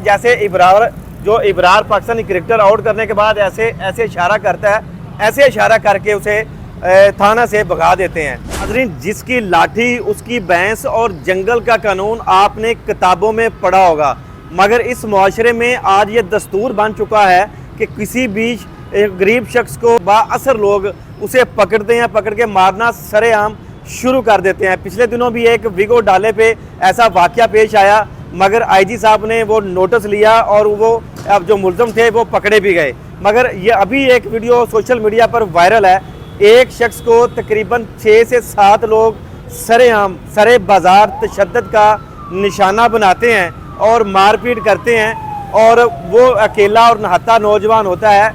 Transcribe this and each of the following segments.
जैसे Ibrar Pakistani cricketer out करने के बाद ऐसे ऐसे इशारा करता है, ऐसे इशारा करके उसे थाना से भगा देते हैं। नाज़रीन, जिसकी लाठी उसकी भैंस और जंगल का कानून आपने किताबों में पढ़ा होगा, मगर इस मुआशरे में आज ये दस्तूर बन चुका है कि किसी भी गरीब शख्स को बाअसर लोग उसे पकड़ते हैं, पकड़ के मारना सरेआम शुरू कर देते हैं। पिछले दिनों भी एक विगो डाले पे ऐसा वाक़या पेश आया, मगर आईजी साहब ने वो नोटिस लिया और वो अब जो मुल्ज़म थे वो पकड़े भी गए। मगर ये अभी एक वीडियो सोशल मीडिया पर वायरल है। एक शख्स को तकरीबन 6 से 7 लोग सरेआम सरे बाज़ार तशद्दुद का निशाना बनाते हैं और मारपीट करते हैं, और वो अकेला और नहाता नौजवान होता है।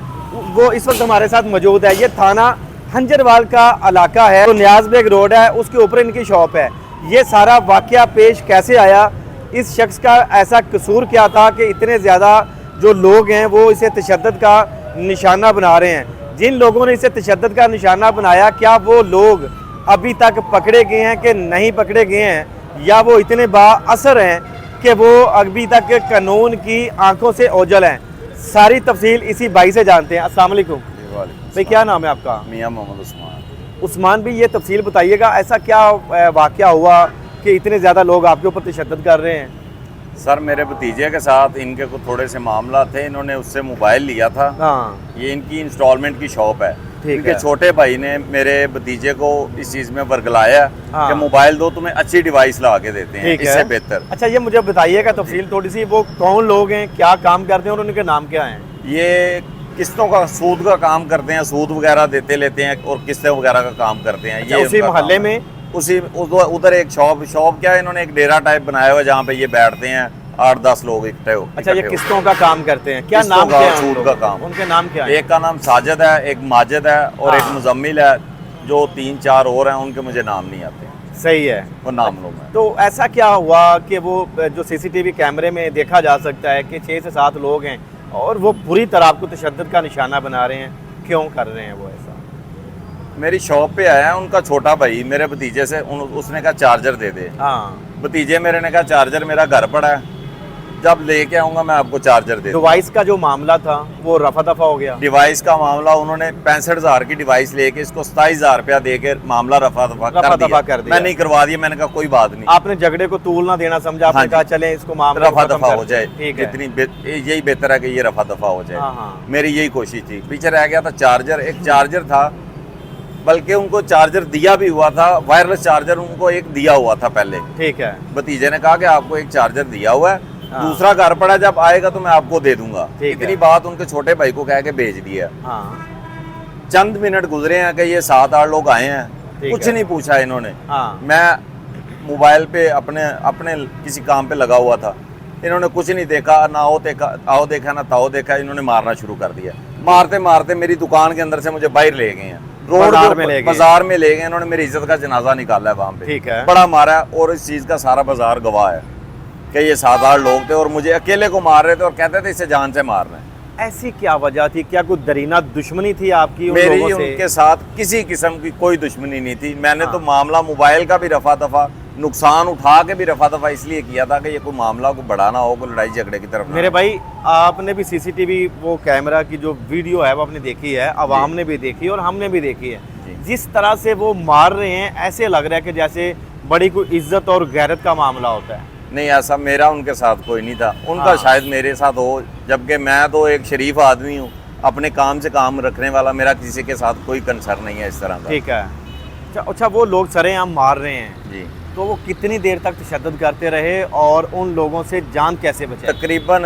वो इस वक्त हमारे साथ मौजूद है। ये थाना हंजरवाल का इलाका है, तो न्याज बेग रोड है, उसके ऊपर इनकी शॉप है। ये सारा वाक़या पेश कैसे आया, इस शख्स का ऐसा कसूर क्या था कि इतने ज़्यादा जो लोग हैं वो इसे तशद्दुद का निशाना बना रहे हैं। जिन लोगों ने इसे तशद्दुद का निशाना बनाया, क्या वो लोग अभी तक पकड़े गए हैं कि नहीं पकड़े गए हैं, या वो इतने बाअसर हैं कि वो अभी तक कानून की आंखों से ओझल हैं। सारी तफसील इसी भाई से जानते हैं। अस्सलाम वालेकुम भाई, क्या नाम है आपका? मियां मोहम्मद उस्मान। उस्मान भी, ये तफसील बताइएगा, ऐसा क्या वाक़या हुआ कि इतने ज़्यादा लोग आपके ऊपर तशद्दुद कर रहे हैं? सर, मेरे भतीजे के साथ इनके को थोड़े से मामला थे। इन्होंने उससे मोबाइल लिया था। हाँ, ये इनकी इंस्टॉलमेंट की शॉप है। ठीक इनके है। छोटे भाई ने मेरे भतीजे को इस चीज़ में वर्गलाया हाँ। कि मोबाइल दो, तुम्हें अच्छी डिवाइस ला के देते हैं, ठीक है। इससे बेहतर। अच्छा, ये मुझे बताइएगा तफसील थोड़ी सी, वो कौन लोग हैं, क्या काम करते हैं और उनके नाम क्या हैं? ये किस्तों का, सूद का काम करते हैं, सूद वगैरह देते लेते हैं और किस्तें वगैरह का काम करते हैं। अच्छा, ये उसी उनका मोहल्ले काम है। में? उसी उधर एक शॉप क्या है, इन्होंने एक डेरा टाइप बनाया हुआ है जहाँ पे ये बैठते हैं, 8-10 लोग इकट्ठे हो। अच्छा, ये किस्तों का काम करते हैं, क्या किस्तों नाम का, क्या है सूद उन का लोगों काम। उनके नाम क्या है? एक का नाम साजिद है, एक माजिद है और एक हाँ। मुजम्मिल है, जो 3-4 और हैं, उनके मुझे नाम नहीं आते। सही है, वो नाम लोग हैं। तो ऐसा क्या हुआ कि वो जो सीसीटीवी कैमरे में देखा जा सकता है कि 6 से 7 लोग हैं और वो बुरी तरह आपको तशद्दुद का निशाना बना रहे हैं, क्यों कर रहे हैं वो ऐसा? मेरी शॉप पे आया है उनका छोटा भाई मेरे भतीजे से, उसने कहा चार्जर दे दे। हाँ, भतीजे मेरे ने कहा चार्जर मेरा घर पड़ा है, जब लेके आऊंगा मैं आपको चार्जर दे दूंगा। डिवाइस का जो मामला था वो रफा दफा हो गया। डिवाइस का मामला, उन्होंने 65,000 की डिवाइस लेके इसको 27,000 रुपया देके मामला रफा दफा कर दिया। मैं नहीं करवा दिया, मैंने कहा कोई बात नहीं। आपने झगड़े को तूल ना देना समझा, आपने हाँ कहा चले इसको मामला रफा दफा हो जाए, ठीक है। यही बेहतर है कि ये रफा दफा हो जाए। हाँ, हाँ। मेरी यही कोशिश थी। पीछे रह गया था चार्जर, एक चार्जर था, बल्कि उनको चार्जर दिया भी हुआ था, वायरलेस चार्जर उनको एक दिया हुआ था पहले। ठीक है। भतीजे ने कहा कि आपको एक चार्जर दिया हुआ है, हाँ। दूसरा घर पड़ा, जब आएगा तो मैं आपको दे दूंगा। ठीक इतनी है। बात उनके छोटे भाई को कह के भेज दिया। हाँ, चंद मिनट गुजरे हैं कि ये 7-8 लोग आए हैं, ठीक कुछ है। नहीं पूछा इन्होंने। हाँ, मैं मोबाइल पे अपने किसी काम पे लगा हुआ था, इन्होंने कुछ नहीं देखा, ना आओ देखा ना ताओ देखा, इन्होंने मारना शुरू कर दिया। मारते मारते मेरी दुकान के अंदर से मुझे बाहर ले गए हैं, बाजार में ले गए। बाजार में ले गए। इन्होंने मेरी इज्जत का जनाजा निकाला है वहाँ पे, ठीक है। बड़ा मारा है, और इस चीज़ का सारा बाजार गवाह है कि ये 7-8 लोग थे और मुझे अकेले को मार रहे थे और कहते थे इसे जान से मार रहे हैं। ऐसी क्या वजह थी? क्या कोई दरीना दुश्मनी थी आपकी उन मेरी लोगों से? उनके साथ किसी किस्म की कोई दुश्मनी नहीं थी। मैंने तो हाँ। मामला मोबाइल का भी रफा दफा, नुकसान उठा के भी रफा दफा इसलिए किया था कि ये कोई मामला को बढ़ाना हो, कोई लड़ाई झगड़े की तरफ ना मेरे हो। भाई, आपने भी सीसीटीवी वो कैमरा की जो वीडियो है वो आपने देखी है, अवाम ने भी देखी और हमने भी देखी है। जी। जिस तरह से वो मार रहे हैं, ऐसे लग रहा है कि जैसे बड़ी कोई इज्जत और गैरत का मामला होता है। नहीं, ऐसा मेरा उनके साथ कोई नहीं था, उनका हाँ। शायद मेरे साथ हो, जबकि मैं तो एक शरीफ आदमी हूँ, अपने काम से काम रखने वाला, मेरा किसी के साथ कोई कंसर्न नहीं है इस तरह का। ठीक है। अच्छा, वो लोग सरेआम मार रहे हैं, जी। तो वो कितनी देर तक तशद्दुद करते रहे और उन लोगों से जान कैसे बचाई? तकरीबन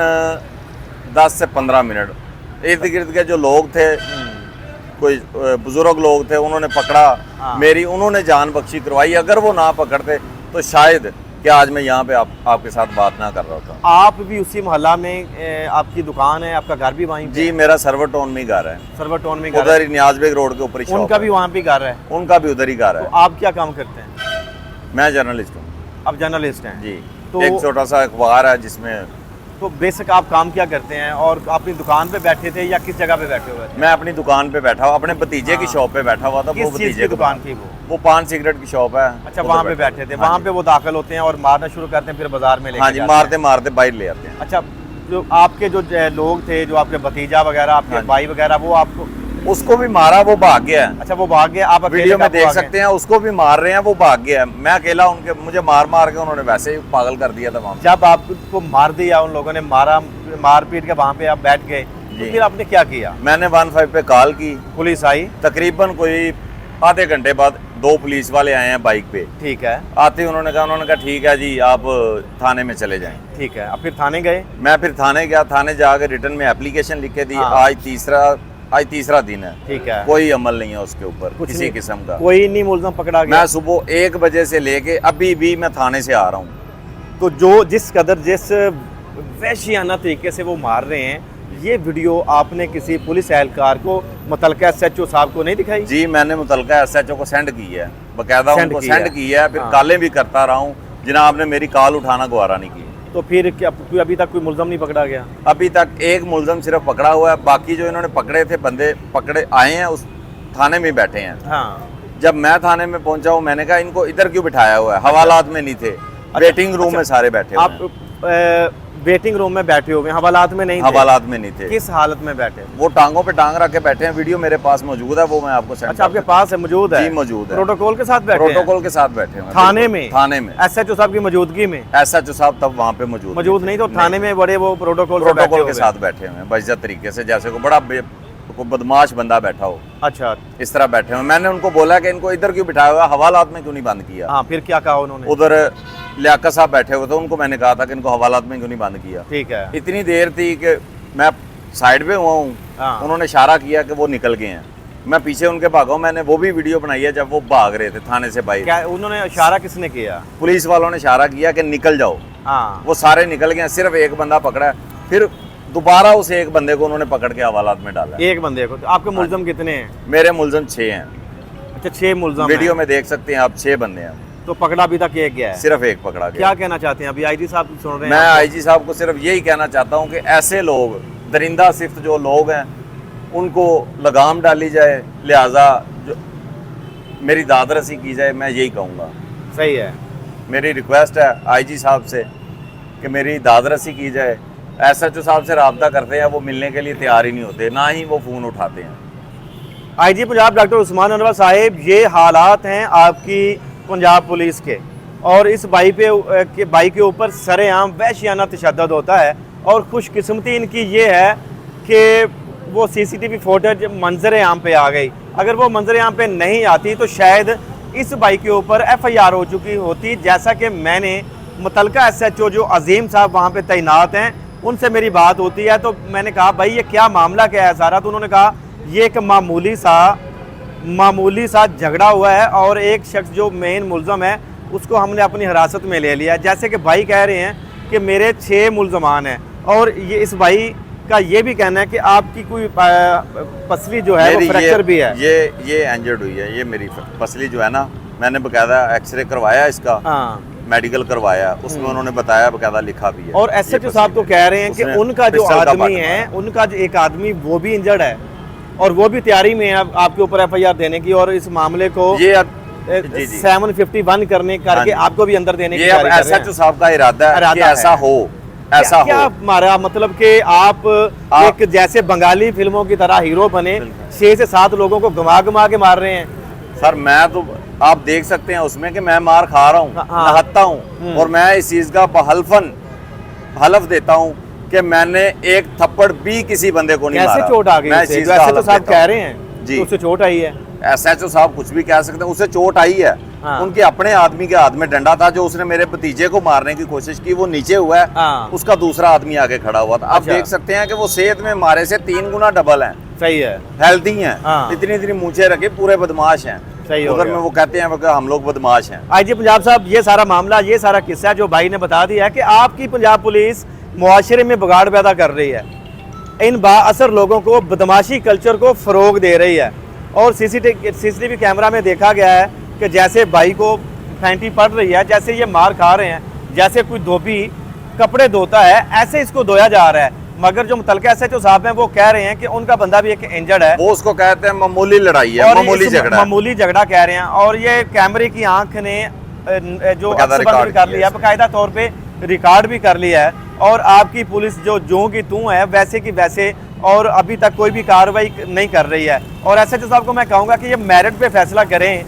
10 से 15 मिनट इर्द गिर्द के जो लोग थे, कोई बुजुर्ग लोग थे, उन्होंने पकड़ा। हाँ। मेरी उन्होंने जान बख्शी करवाई। अगर वो ना पकड़ते तो शायद कि आज मैं यहाँ पे आपके साथ बात ना कर रहा था। आप भी उसी मोहल्ला में आपकी दुकान है, आपका घर भी वहीं पे? जी, मेरा सर्वर टाउन में घर है, सर्वर टाउन में घर उधर है। ही न्याज बेग रोड के ऊपर ही शॉप उनका है। भी वहाँ पे घर है? उनका भी उधर ही घर तो है। आप क्या काम करते हैं? मैं जर्नलिस्ट हूँ। आप जर्नलिस्ट हैं? जी। तो एक छोटा सा अखबार है जिसमें तो बेसिक आप काम क्या करते हैं, और अपनी दुकान पे बैठे थे या किस जगह पे बैठे हुए थे? मैं अपनी दुकान पे बैठा हूँ, अपने भतीजे की हाँ। शॉप पे बैठा हुआ था। किस वो चीज़ भतीजे की को दुकान थी वो पान सिगरेट की शॉप है। अच्छा, उधर वहाँ पे बैठे थे, हाँ वहाँ जी। पे वो दाखिल होते हैं और मारना शुरू करते हैं, फिर बाजार में लेके हाँ जी, जाते हैं। मारते मारते बाहर ले आते हैं। अच्छा, जो आपके जो लोग थे, जो आपके भतीजा वगैरह, आपके हाँ। भाई वगैरह, वो आपको, उसको भी मारा, वो भाग गया है। अच्छा वो भाग गए, आप अकेले वीडियो में काबू देख आ गए? सकते हैं, उसको भी मार रहे हैं, वो भाग गया है। मैं अकेला, उनके मुझे मार मार के उन्होंने वैसे ही पागल कर दिया था वहाँ पे। जब आपको मार दिया उन लोगों ने, मार पीट के वहाँ पे आप बैठ गए, तो जी। फिर आपने क्या किया? मैंने 15 पे कॉल की, पुलिस आई? तकरीबन कोई आधे घंटे बाद 2 पुलिस वाले आए हैं बाइक पे। ठीक है, आते ही उन्होंने कहा ठीक है जी, आप थाने में चले जाएं। ठीक है। अब फिर थाने गए? मैं फिर थाने गया, थाने जाके रिटर्न में एप्लीकेशन लिख के दी। हाँ। आज तीसरा दिन है, ठीक है, कोई अमल नहीं है उसके ऊपर कुछ किसी नहीं, किस्म का। कोई नहीं मुलजम पकड़ा गया? मैं सुबह 1 बजे से लेके अभी भी मैं थाने से आ रहा हूँ। तो जिस कदर जिस वहशियाना तरीके से वो मार रहे हैं, ये वीडियो आपने किसी पुलिस एहलकार को, मुतलका SHO साहब को नहीं दिखाई? जी, मैंने मुतलका SHO को सेंड की है, बकायदा सेंड उनको की सेंड है। की है। फिर हाँ। कॉलें भी करता रहा हूँ, जनाब ने मेरी कॉल उठाना गवारा नहीं की। तो फिर क्या कोई अभी तक कोई मुलजम नहीं पकड़ा गया? अभी तक एक मुलजम सिर्फ पकड़ा हुआ है, बाकी जो इन्होंने पकड़े थे बंदे पकड़े आए हैं उस थाने में बैठे हैं। हाँ। जब मैं थाने में पहुंचा हूँ, मैंने कहा इनको इधर क्यों बिठाया हुआ है? हवालात में नहीं थे, वेटिंग रूम में सारे बैठे हुए आप हैं। वेटिंग रूम में बैठे हुए हैं, हवालात में नहीं थे? हवालात में नहीं थे। किस हालत में बैठे? वो टांगों पे टांग रख के बैठे हैं। वीडियो मेरे पास मौजूद है, वो मैं आपको सेंड अच्छा, आपके पास है, मौजूद है? जी, मौजूद है। प्रोटोकॉल के साथ बैठे हैं? प्रोटोकॉल के साथ बैठे हैं थाने बिल्कुल। में? थाने में SHO साहब की मौजूदगी में? SHO साहब तब वहाँ पे मौजूद नहीं, तो थाने में बड़े वो प्रोटोकॉल से बैठे प्रोटोकॉल के हुए साथ बैठे हुए हैं बाइज्जत तरीके से, जैसे को बड़ा को बदमाश बंदा बैठा हो, अच्छा। इस तरह बैठे हुए। मैंने उनको बोला कि इनको इधर क्यों बिठाया हुआ, हवालात में क्यों नहीं बंद किया? हाँ, फिर क्या कहा उन्होंने? उधर लियाकत साहब बैठे हुए थे, उनको मैंने कहा था कि इनको हवालात में क्यों नहीं बंद किया। ठीक है। इतनी देर थी कि मैं साइड पे हुआ हूँ, हाँ। उन्होंने इशारा किया कि वो निकल गए हैं। मैं पीछे उनके भागा हूँ, मैंने वो भी वीडियो बनाई है जब वो भाग रहे थे थाने से बाहर। क्या उन्होंने इशारा किसने किया? पुलिस वालों ने इशारा किया कि निकल जाओ। हाँ। वो सारे निकल गए, सिर्फ एक बंदा पकड़ा है। फिर दोबारा उस एक बंदे को उन्होंने पकड़ के हवालात में डाला है। एक बंदे को? तो आपके मुलजम कितने हैं? मेरे मुलजम 6 हैं। अच्छा, 6 मुलजम वीडियो हैं। में देख सकते हैं आप, 6 बंदे हैं। तो पकड़ा अभी तक एक गया है? सिर्फ एक पकड़ा गया। क्या कहना चाहते हैं? अभी IG साहब सुन रहे हैं मैं आपको? IG साहब को सिर्फ यही कहना चाहता हूँ कि ऐसे लोग, दरिंदा सिफ्त जो लोग हैं, उनको लगाम डाली जाए, लिहाजा जो मेरी दादरसी की जाए, मैं यही कहूँगा। सही है। मेरी रिक्वेस्ट है IG साहब से कि मेरी दादरसी की जाए। SHO साहब से रब्ता करते हैं, वो मिलने के लिए तैयार ही नहीं होते, ना ही वो फ़ोन उठाते हैं। IG पंजाब डॉक्टर उस्मान अनवर साहिब, ये हालात हैं आपकी पंजाब पुलिस के, और इस बाई के ऊपर सरेआम वहशियाना तशद्दुद होता है। और खुशकिस्मती इनकी ये है कि वो CCTV फुटेज मंजर आम पे आ गई। अगर वो मंजर आम पे नहीं आती तो शायद इस बाई के ऊपर FIR हो चुकी होती। जैसा कि मैंने मुतलका SHO जो अजीम साहब वहाँ पे तैनात हैं, उनसे मेरी बात होती है, तो मैंने कहा भाई ये क्या मामला क्या है सारा? तो उन्होंने कहा ये एक मामूली सा झगड़ा हुआ है, और एक शख्स जो मेन मुलजम है उसको हमने अपनी हिरासत में ले लिया है। जैसे कि भाई कह रहे हैं कि मेरे 6 मुलजमान हैं, और ये इस भाई का ये भी कहना है कि आपकी कोई पसली जो है वो फ्रैक्चर भी है। ये इंजर्ड हुई है, ये मेरी पसली जो है ना, मैंने बकायदा एक्सरे करवाया इसका, हाँ। मेडिकल करवाया, उसमें उन्होंने बताया, बकायदा लिखा भी है। और SHO साहब तो कह रहे हैं कि उसने उनका जो पिस्टल का आदमी बट है, उनका जो एक आदमी वो भी इंजर्ड है, और वो भी तैयारी में है आपके ऊपर FIR देने की, और इस मामले को ये अब जी। 751 करके हाँ जी। आपको भी अंदर देने की ये अब तैयारी कर रहे हैं। SHO साहब का इरादा है कि ऐसा हो, ऐसा क्या हो। मारा मतलब कि आप एक जैसे बंगाली फिल्मों की तरह हीरो बने, 6 से 7 लोगों को घुमा के मार रहे हैं। सर मैं तो आप देख सकते हैं उसमें कि मैं मार खा रहा हूँ, हाँ। नहत्ता हूँ, और मैं इस चीज का हलफ देता हूँ कि मैंने एक थप्पड़ भी किसी बंदे को नहीं मारा। कैसे चोट आ गई मैं इस उसे? चीज जो का SHO हलफ साहब देता कह हूँ। रहे हैं जी। तो उसे चोट आई है। SHO साहब कुछ भी कह सकते हैं, उसे चोट आई है। हाँ। उनके अपने आदमी के हाथ में डंडा था, जो उसने मेरे भतीजे को मारने की कोशिश की, वो नीचे हुआ है। हाँ। उसका दूसरा आदमी आगे खड़ा हुआ था। आप अच्छा। देख सकते हैं कि वो सेहत में मारे से 3 गुना डबल हैं, सही है। हेल्दी हैं। हाँ। इतनी मूछे रखे, पूरे बदमाश हैं। सही हो उधर गया। में वो कहते हैं कि हम लोग बदमाश हैं। IG पंजाब साहब, ये सारा मामला, ये सारा किस्सा जो भाई ने बता दिया है कि आपकी पंजाब पुलिस मुआशरे में बिगाड़ पैदा कर रही है, इन बाअसर लोगों को बदमाशी कल्चर को फ़रोग दे रही है। और CCTV कैमरा में देखा गया है कि जैसे भाई को फैंटी पड़ रही है, जैसे ये मार खा रहे हैं, जैसे कोई धोबी कपड़े धोता है, ऐसे इसको धोया जा रहा है। मगर जो मुतलका SHO साहब हैं वो कह रहे हैं कि उनका बंदा भी एक इंजर्ड है। वो उसको कहते हैं मामूली लड़ाई है, और मामूली इस झगड़ा है। मामूली झगड़ा कह रहे हैं। और ये कैमरे की आंख ने जो बकायदा अक्स बंद रिकॉर्ड भी कर किया लिया है, बाकायदा तौर पे रिकॉर्ड भी कर लिया है। और आपकी पुलिस जो की तू है वैसे की वैसे, और अभी तक कोई भी कार्रवाई नहीं कर रही है। और एसएचओ साहब को मैं कहूँगा कि ये मेरिट पे फैसला करें।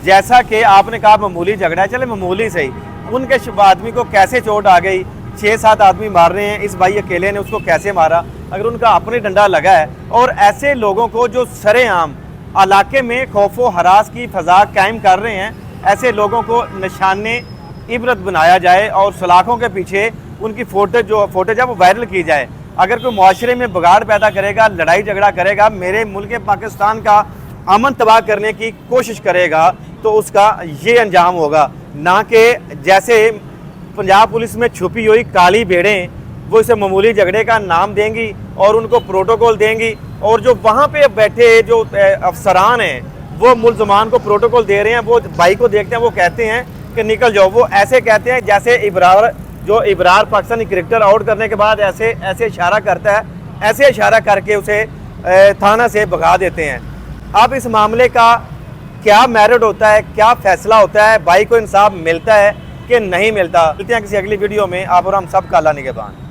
जैसा कि आपने कहा मामूली झगड़ा है, चले मामूली सही, उनके आदमी को कैसे चोट आ गई, 6-7 आदमी मार रहे हैं, इस भाई अकेले ने उसको कैसे मारा, अगर उनका अपने डंडा लगा है। और ऐसे लोगों को जो सरेआम इलाके में खौफो हरास की फ़ज़ा कायम कर रहे हैं, ऐसे लोगों को निशाने इबरत बनाया जाए और सलाखों के पीछे उनकी फोटेज है वो वायरल की जाए। अगर कोई माशरे में बिगाड़ पैदा करेगा, लड़ाई झगड़ा करेगा, मेरे मुल्क पाकिस्तान का अमन तबाह करने की कोशिश करेगा, तो उसका ये अंजाम होगा। ना कि जैसे पंजाब पुलिस में छुपी हुई काली भेड़ें वो इसे मामूली झगड़े का नाम देंगी और उनको प्रोटोकॉल देंगी, और जो वहाँ पे बैठे जो अफसरान हैं वो मुल्ज़मान को प्रोटोकॉल दे रहे हैं, वो भाई को देखते हैं, वो कहते हैं कि निकल जाओ। वो ऐसे कहते हैं जैसे इब्रार पाकिस्तानी क्रिकेटर आउट करने के बाद ऐसे इशारा करता है, ऐसे इशारा करके उसे थाना से भगा देते हैं। अब इस मामले का क्या मेरिट होता है, क्या फैसला होता है, भाई को इंसाफ मिलता है कि नहीं मिलता? मिलते हैं किसी अगली वीडियो में। आप और हम सब का अल्लाह निगहबान।